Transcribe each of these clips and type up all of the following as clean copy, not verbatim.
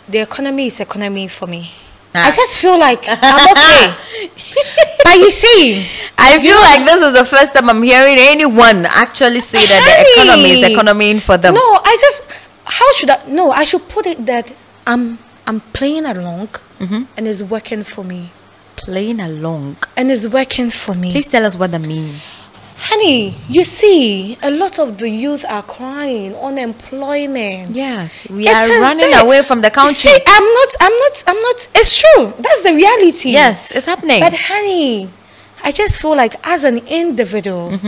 the economy is economy for me. I just feel like I'm okay. But you see, I feel like this is the first time I'm hearing anyone actually say that the economy is economy for them. No, I should put it that I'm playing along and it's working for me. Playing along. And it's working for me. Please tell us what that means. Honey, you see, a lot of the youth are crying, unemployment. Yes, we are running away from the country. See, I'm not, it's true. That's the reality. Yes, it's happening. But honey, I just feel like as an individual,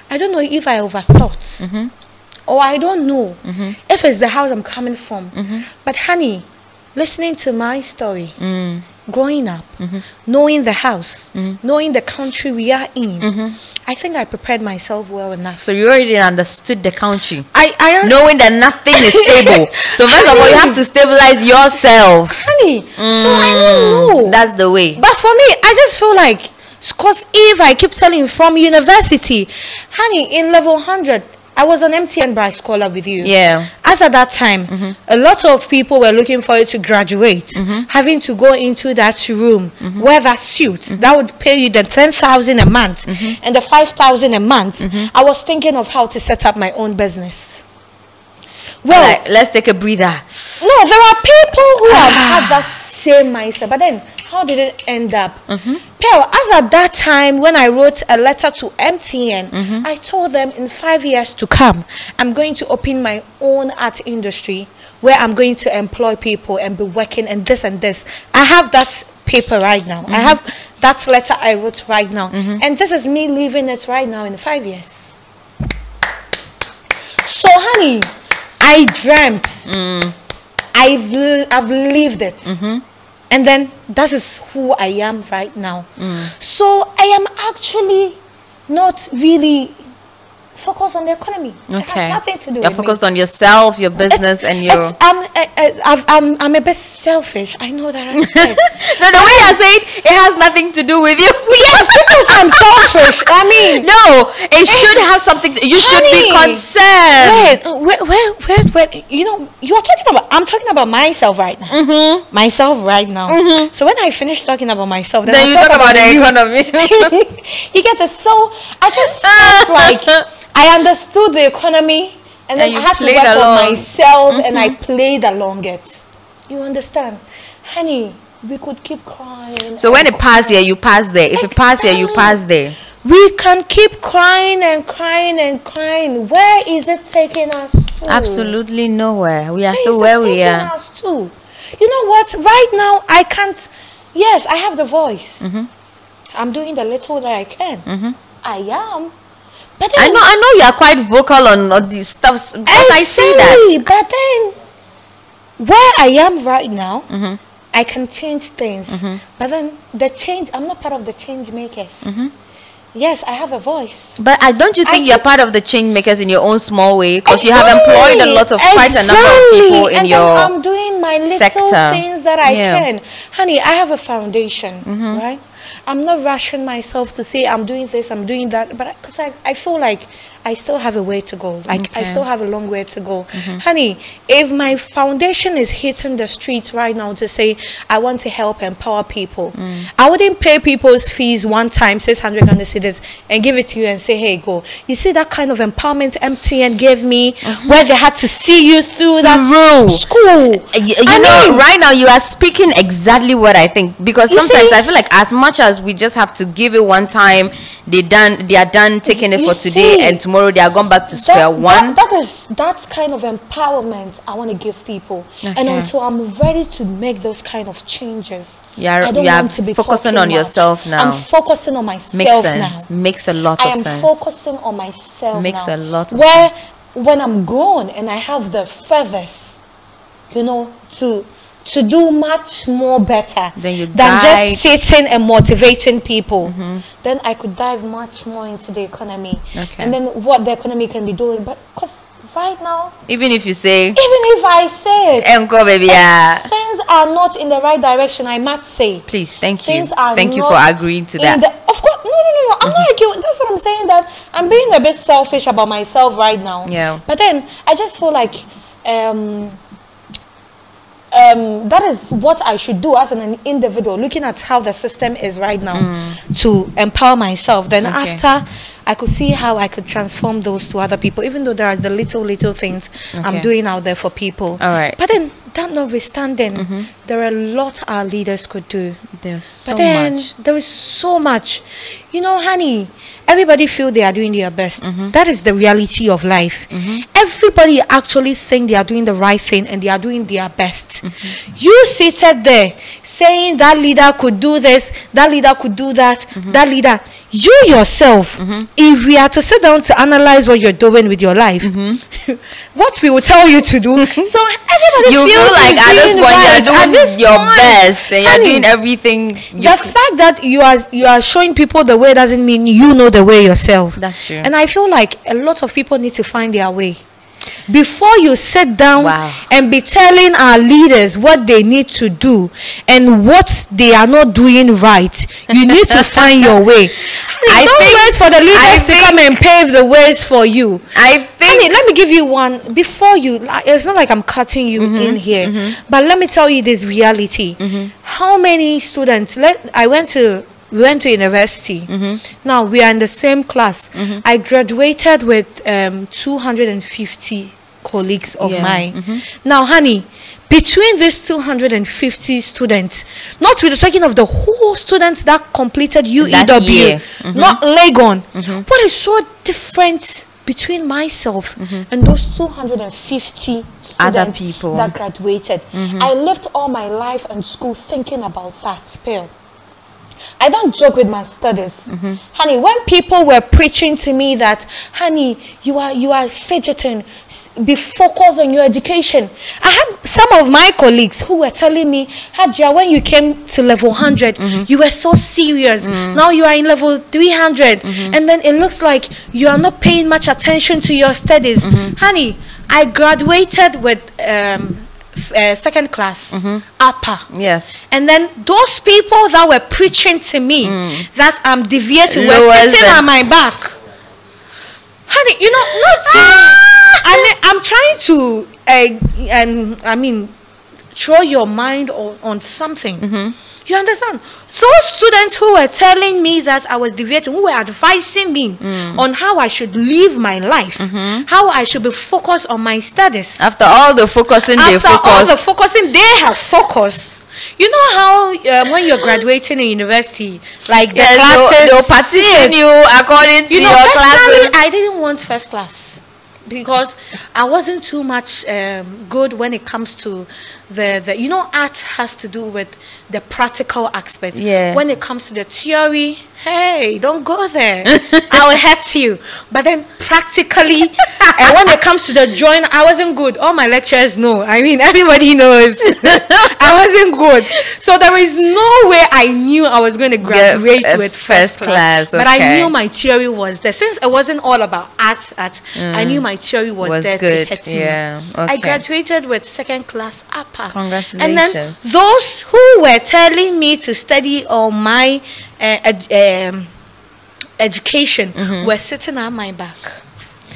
I don't know if I overthought. Or I don't know if it's the house I'm coming from. But honey, listening to my story, growing up, knowing the house, knowing the country we are in, I think I prepared myself well enough. So you already understood the country. Knowing that nothing is stable. So first of all, you have to stabilize yourself. Honey, so I don't know. That's the way. But for me, I just feel like, because if I keep telling you from university, honey, in level 100, I was an MTN Bright Scholar with you. Yeah. As at that time, a lot of people were looking for you to graduate, having to go into that room, wear that suit, that would pay you the 10,000 a month and the 5,000 a month. I was thinking of how to set up my own business. Well, let's take a breather. No, there are people who have had that same mindset, but then how did it end up? Pearl, as at that time when I wrote a letter to MTN, I told them in 5 years to come, I'm going to open my own art industry where I'm going to employ people and be working and this and this. I have that paper right now. I have that letter I wrote right now. And this is me living it right now in 5 years. So, honey, I dreamt. I've lived it. And then that is who I am right now. So I am actually not really focused on the economy. It has nothing to do with me. You're focused on yourself, your business, and your... I'm a bit selfish. I know that I said. No, the way I say it has nothing to do with you. Yes, because I'm selfish. I mean... No, it should have something to... You should be concerned. Wait. You know, I'm talking about myself right now. Myself right now. So when I finish talking about myself, then you talk about the economy. You get it? So I just felt like... I understood the economy, and then I had to work on myself, and I played along it. You understand? Honey, we could keep crying. So when it passes here, you pass there. If it passes here, you pass there. We can keep crying and crying and crying. Where is it taking us to? Absolutely nowhere. We are still where we are. Us to? You know what? Right now, I can't. Yes, I have the voice. I'm doing the little that I can. I am. But then, I know you are quite vocal on these stuff. I see that. But then, where I am right now, I can change things. But then the change, I'm not part of the change makers. Yes, I have a voice. But don't you think you're part of the change makers in your own small way? Because you have employed a lot of quite a number of people in your I'm doing my little things that I can. Honey, I have a foundation, right? I'm not rushing myself to say I'm doing this, I'm doing that, but because I feel like I still have a way to go. Like I still have a long way to go. Honey, if my foundation is hitting the streets right now to say I want to help empower people, I wouldn't pay people's fees one time, 600 Ghana cedis, and give it to you and say, hey, go. You see that kind of empowerment MTN gave me, where they had to see you through that school. You know, right now you are speaking exactly what I think, because sometimes I feel like as much as we just have to give it one time, they are done taking it for today, and tomorrow they are going back to square one. That's kind of empowerment I want to give people. And until I'm ready to make those kind of changes, I don't want to be focusing on yourself now. I'm focusing on myself now. Makes a lot of sense. I am focusing on myself now. Makes a lot of sense. When I'm grown and I have the feathers, you know, to do much more better than just sitting and motivating people, then I could dive much more into the economy. And then what the economy can be doing. But because right now, even if I say it, things are not in the right direction, I must say. Please, thank you. Thank you for agreeing to that. Of course, no. I'm not arguing. That's what I'm saying, that I'm being a bit selfish about myself right now. Yeah. But then I just feel like that is what I should do as an individual, looking at how the system is right now, to empower myself. Then after, I could see how I could transform those to other people, even though there are the little things I'm doing out there for people. All right. But then, that notwithstanding, there are a lot our leaders could do. There's so much. There is so much. You know, honey, everybody feel they are doing their best. That is the reality of life. Everybody actually think they are doing the right thing and they are doing their best. You seated there saying that leader could do this, that leader could do that, that leader. You yourself, if we are to sit down to analyze what you're doing with your life, what we will tell you to do. So everybody you feel like at this point you're doing your best and you're doing everything. The fact that you are showing people the way doesn't mean you know the way yourself. That's true. And I feel like a lot of people need to find their way. Before you sit down and be telling our leaders what they need to do and what they are not doing right, you need to find your way. Don't wait for the leaders to come and pave the ways for you. Let me give you one before you. It's not like I'm cutting you in here, but let me tell you this reality. How many students? We went to university. Now we are in the same class. I graduated with 250 colleagues of mine. Now, honey, between these 250 students, not really talking of the whole students that completed UEW, not Legon. What is so different between myself and those 250 other people that graduated? I lived all my life in school thinking about that spill. I don't joke with my studies. Honey, when people were preaching to me that, honey, you are fidgeting, be focused on your education. I had some of my colleagues who were telling me, Hajia, when you came to level 100, you were so serious. Now you are in level 300. And then it looks like you are not paying much attention to your studies. Honey, I graduated with second class upper. Yes. And then those people that were preaching to me that I'm deviating were sitting on my back. Honey, you know, I'm trying to throw your mind on something. You understand? Those students who were telling me that I was deviating, who were advising me on how I should live my life, how I should be focused on my studies. After all the focusing they have focused. You know how when you're graduating in university, like the classes, they'll partition you according to your classes. I didn't want first class because I wasn't too much good when it comes to the art has to do with the practical aspect. When it comes to the theory, hey, don't go there. I will hurt you. But then practically, and when it comes to the drawing, I wasn't good. All my lecturers know. I mean, everybody knows. I wasn't good. So there is no way I knew I was going to graduate with first class. But I knew my theory was there. Since it wasn't all about art, I knew my theory was there good. To hit me. I graduated with second class upper. Congratulations. And then those who were telling me to study on my education were sitting on my back.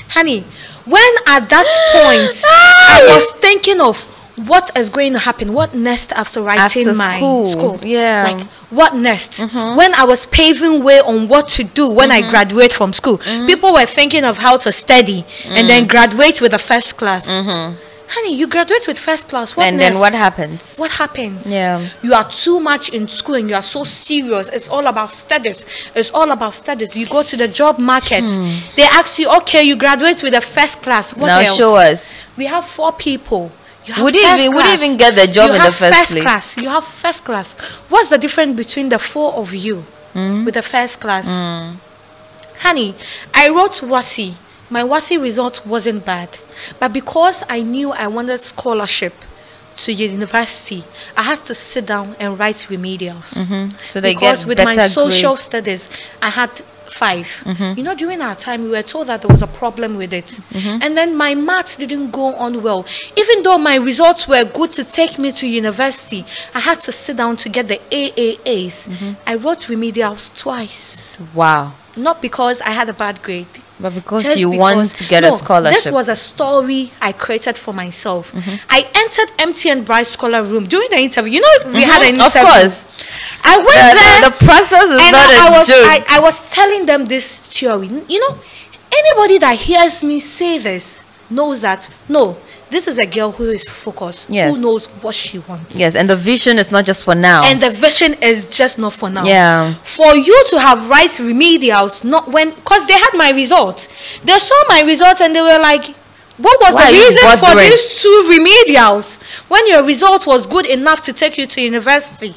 Honey, when at that point I was thinking of what is going to happen, what next after writing my school. Like what next? When I was paving way on what to do when I graduate from school, people were thinking of how to study and then graduate with a first class. Honey, you graduate with first class. What next? Then what happens? What happens? You are too much in school and you are so serious. It's all about studies. It's all about studies. You go to the job market. They ask you, okay, you graduate with a first class. What else? Show us. We have 4 people. Would you even get the job in the first place? Class. You have first class. What's the difference between the 4 of you with the first class? Honey, I wrote WASI. My WASI result wasn't bad. But because I knew I wanted scholarship to university, I had to sit down and write remedials. So they because get with better my social grade. Studies, I had 5. You know, during our time, we were told that there was a problem with it. And then my maths didn't go on well. Even though my results were good to take me to university, I had to sit down to get the AAAs. I wrote remedials twice. Wow. Not because I had a bad grade. But because you want to get a scholarship. This was a story I created for myself. I entered MTN Bright Scholar Room during the interview. You know, we had an interview. Of course. I went there. The process is not a joke. I was telling them this theory. You know, anybody that hears me say this knows that, no, this is a girl who is focused, who knows what she wants. Yes, and the vision is not just for now. And the vision is just not for now. Yeah. For you to have right remedials, not when, because they had my results. They saw my results and they were like, what was the reason for these 2 remedials when your result was good enough to take you to university?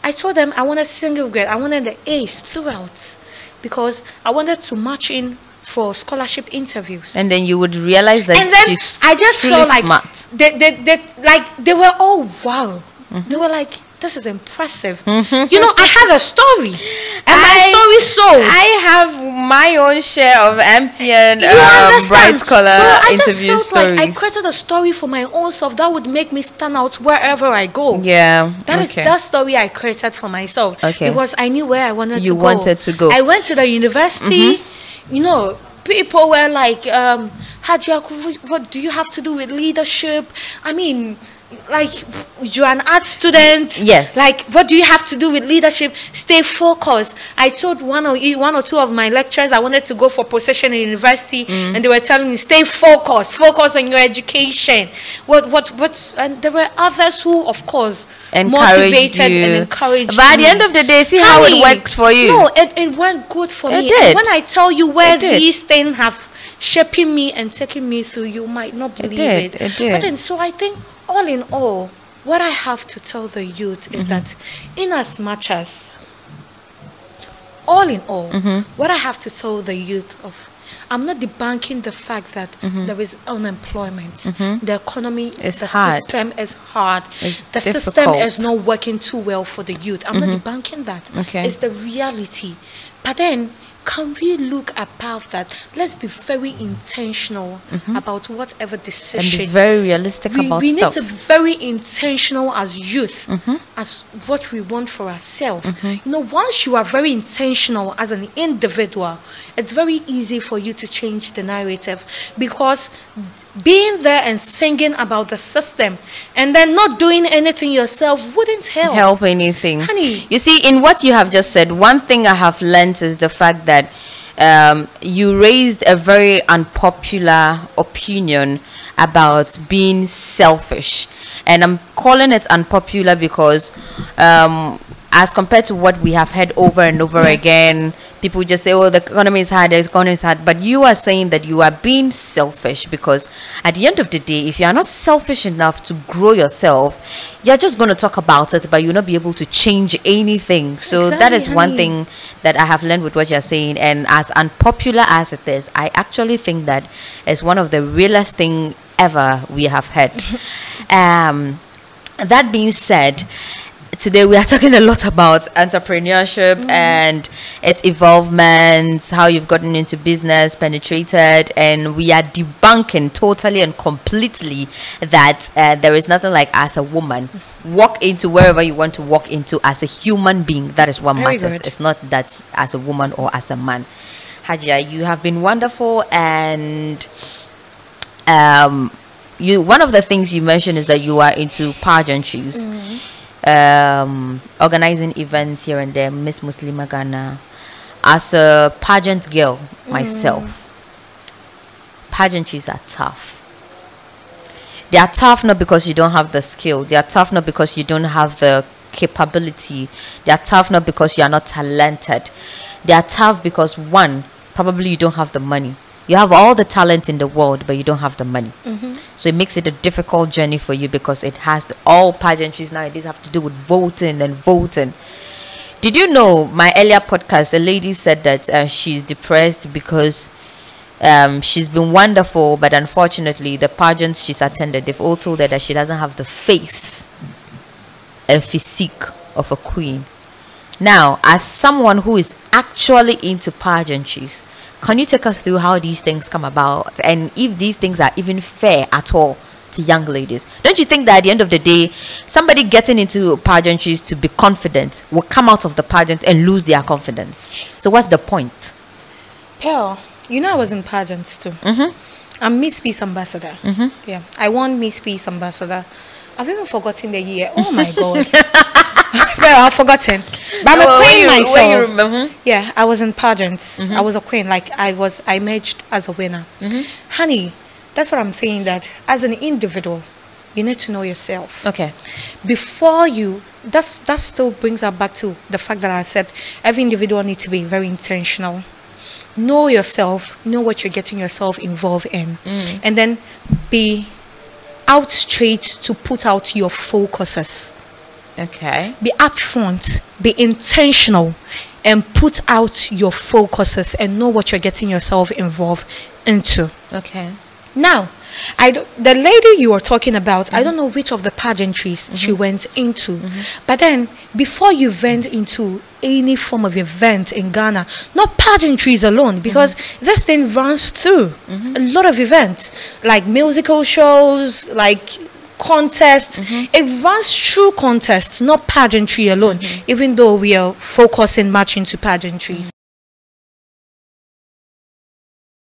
I told them I wanted single grade. I wanted the A's throughout because I wanted to match in for scholarship interviews. And then you would realize that she's I just really felt like smart. They were all wow. They were like, this is impressive. You know, I have a story. And my story sold. I have my own share of MTN Bright Scholar interview stories. Like I created a story for my own self that would make me stand out wherever I go. Yeah. That is that story I created for myself. Okay. Because I knew where I wanted to go. You wanted to go. I went to the university. You know, people were like, Hajia, what do you have to do with leadership? I mean, like, you're an art student. Yes. Like, what do you have to do with leadership? Stay focused. I told one or 2 of my lecturers I wanted to go for position in university, and they were telling me, stay focused. Focus on your education. And there were others who, of course, motivated and encouraged me. But at the end of the day, see how it worked for you. No, it went good for me. It did. And when I tell you where these things have shaping me and taking me through, you might not believe it. It did. But then, so I think, all in all, what I have to tell the youth is that, in as much as, all in all, what I have to tell the youth of, I'm not debunking the fact that there is unemployment. The economy, the system is hard. The system is not working too well for the youth. I'm not debunking that. It's the reality. But then, can we look above that? Let's be very intentional about whatever decision. And be very realistic about stuff. We need to be very intentional as youth, as what we want for ourselves. You know, once you are very intentional as an individual, it's very easy for you to change the narrative, because being there and singing about the system and then not doing anything yourself wouldn't help anything. Honey, you see, in what you have just said, one thing I have learned is the fact that you raised a very unpopular opinion about being selfish, and I'm calling it unpopular because as compared to what we have heard over and over again, people just say, oh, the economy is hard, the economy is hard. But you are saying that you are being selfish because at the end of the day, if you are not selfish enough to grow yourself, you're just going to talk about it, but you'll not be able to change anything. So that is one thing that I have learned with what you're saying. And as unpopular as it is, I actually think that is one of the realest thing ever we have heard. That being said, today we are talking a lot about entrepreneurship and its evolvement, how you've gotten into business, penetrated, and we are debunking totally and completely that there is nothing like, as a woman, walk into wherever you want to walk into as a human being. That is what matters. It's not that as a woman or as a man. Hajia, you have been wonderful, and one of the things you mentioned is that you are into pageantries. Organizing events here and there, Miss Muslima Ghana. As a pageant girl myself, pageantries are tough. They are tough not because you don't have the skill. They are tough not because you don't have the capability. They are tough not because you are not talented. They are tough because, one, probably you don't have the money. You have all the talent in the world, but you don't have the money. So it makes it a difficult journey for you, because it has all pageantries nowadays have to do with voting and voting. Did you know, my earlier podcast, a lady said that she's depressed because she's been wonderful, but unfortunately the pageants she's attended, they've all told her that she doesn't have the face and physique of a queen. Now, as someone who is actually into pageantries, can you take us through how these things come about, and if these things are even fair at all to young ladies? Don't you think that at the end of the day, somebody getting into pageantries to be confident will come out of the pageant and lose their confidence? So what's the point? Pearl, you know I was in pageants too. I'm Miss Peace Ambassador. Yeah, I won Miss Peace Ambassador. I've even forgotten the year. Oh my God. Well, I've forgotten. But I'm a queen myself. Yeah, I was in pageants. I was a queen. Like I emerged as a winner. Honey, that's what I'm saying, that as an individual, you need to know yourself. Okay. Before you, that still brings us back to the fact that I said every individual needs to be very intentional. Know yourself, know what you're getting yourself involved in, and then be out straight to put out your focuses. Okay. Be upfront, be intentional, and put out your focuses and know what you're getting yourself involved into. Okay. Now, the lady you were talking about, I don't know which of the pageantries she went into, but then before you went into any form of event in Ghana, not pageantries alone, because this thing runs through a lot of events, like musical shows, like contests. It runs through contests, not pageantry alone, even though we are focusing much into pageantries.